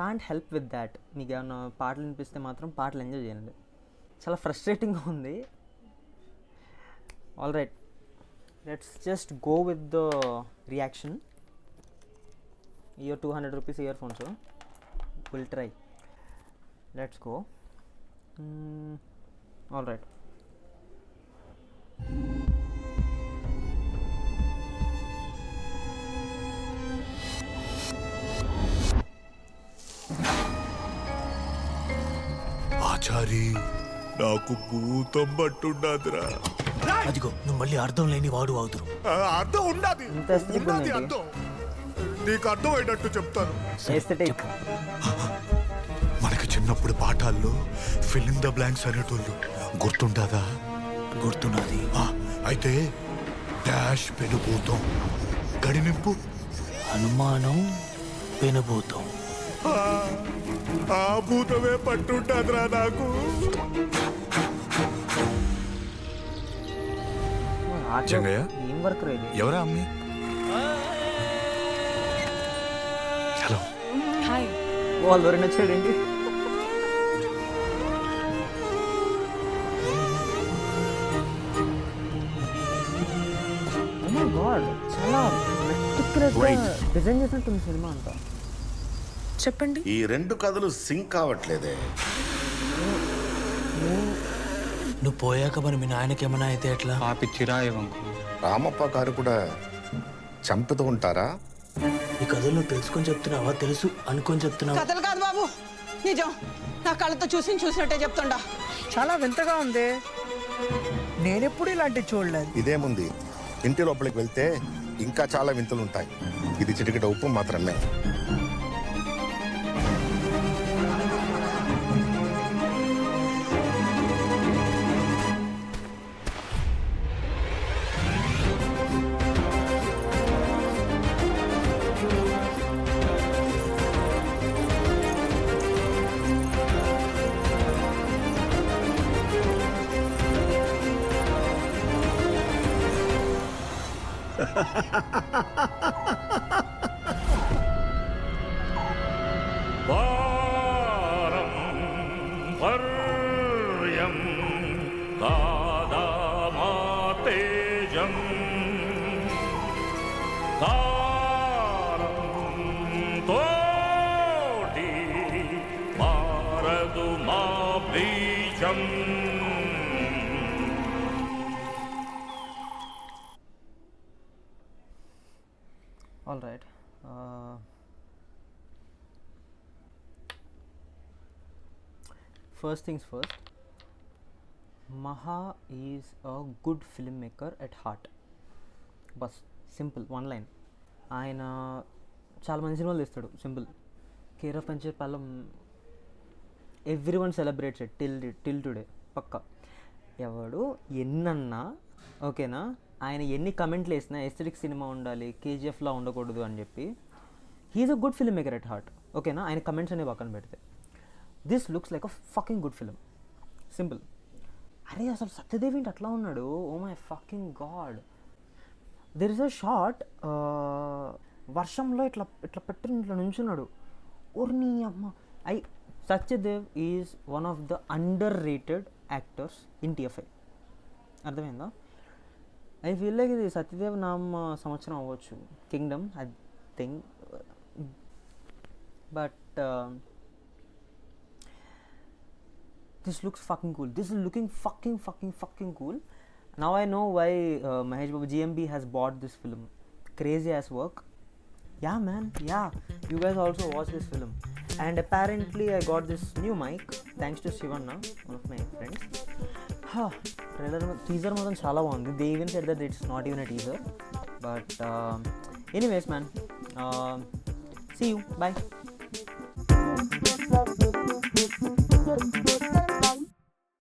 Can't help with that. మీకు ఏమన్నా పాటలు వినిపిస్తే మాత్రం పాటలు ఎంజాయ్ చేయండి. చాలా ఫ్రస్ట్రేటింగ్గా ఉంది. All right, let's just go with the reaction. Year 200 rupees ear phones, will try. Let's go. All right. Achari, నాకు భూతం పట్టుండాదిరా. అదిగో నువ్వు మళ్ళీ అర్థం లేని వాడు అవుతురు. అర్థం ఉండాది, ఇంత aesthetic ఉండాది ఉందేంటి? అర్థం. నీకు అర్థమయ్యేటట్టు చెప్తాను. ఎస్థెటిక్. మనకి చిన్నప్పుడు పాఠాల్లో ఫిల్ ఇన్ ద బ్లాంక్స్ అనేటోళ్ళు గుర్తుండదా? గుర్తున్నది. అయితే డాష్ పెనుభూతం, గడినింపు అనుమానం, పెనుభూతం. ఆ భూతమే పట్టుంటాదిరా నాకు. జంగయ్య? ఏం వర్క్ రేది? ఎవరా అమ్మి? హలో. హాయ్. వాళ్ళు ఎవరైనా వచ్చాడండి? ఓ మై గాడ్, చాలా మెటిక్యులస్గా డిజైన్ చేసినట్టుంది సినిమా అంతా. చెప్పండి. ఈ రెండు కథలు సింక్ కావట్లేదే. నువ్వు పోయాక మరి మీ నాయనకేమన్నా అయితే ఎట్లా? రామప్ప గారు కూడా చంపుతూ ఉంటారా? ఈ కథలు నువ్వు తెలుసుకొని చెప్తున్నావా, తెలుసు అనుకొని చెప్తున్నావా? కథలు కాదు బాబు, నిజం. నా కళ్ళతో చూసినట్టే చెప్తుండా. చాలా వింతగా ఉంది. నేనెప్పుడు ఇలాంటివి చూడలేదు. ఇదేముంది, ఇంటి లోపలికి వెళ్తే ఇంకా చాలా వింతలు ఉంటాయి. ఇది చిటికెట ఉప్పు మాత్రమే. All right. First things first, Maha is a good filmmaker at heart. Bas, simple, one line. ఆయన చాలా మంచి సినిమాలు తీస్తాడు. Simple. Care of Kancharapalem every one celebrates it till today. పక్కా ఎవడు ఎన్నన్నా ఓకేనా, ఆయన ఎన్ని కమెంట్లు వేసినా ఎస్థెటిక్ సినిమా ఉండాలి, కేజీఎఫ్లా ఉండకూడదు అని చెప్పి, he's a good film maker at heart. ఓకేనా, ఆయన కమెంట్స్ అనేవి పక్కన పెడితే this looks like a fucking good film. Simple. అరే అసలు సత్యదేవ్ ఏంటి అట్లా ఉన్నాడు? Oh my fucking god. There is a shot, వర్షంలో ఇట్లా ఇట్లా పెట్టి ఇట్లా నుంచున్నాడు. ఓర్ని అమ్మ. Satyadev is one of the underrated actors in TFI. అర్థమైందా? ఐ ఫీల్ లైక్ ఇది సత్యదేవ్ నామ సంవత్సరం అవ్వచ్చు, Kingdom I think. But this looks fucking cool. This is looking fucking cool. Now I know why Mahesh Babu GMB has bought this film. Crazy ass work. Yeah man, yeah, you guys also watch this film. And apparently I got this new mic thanks to Shivanna, one of my friends. Trailer teaser madan chala baagundi. They even said that it's not even a teaser. But anyways man, see you, bye.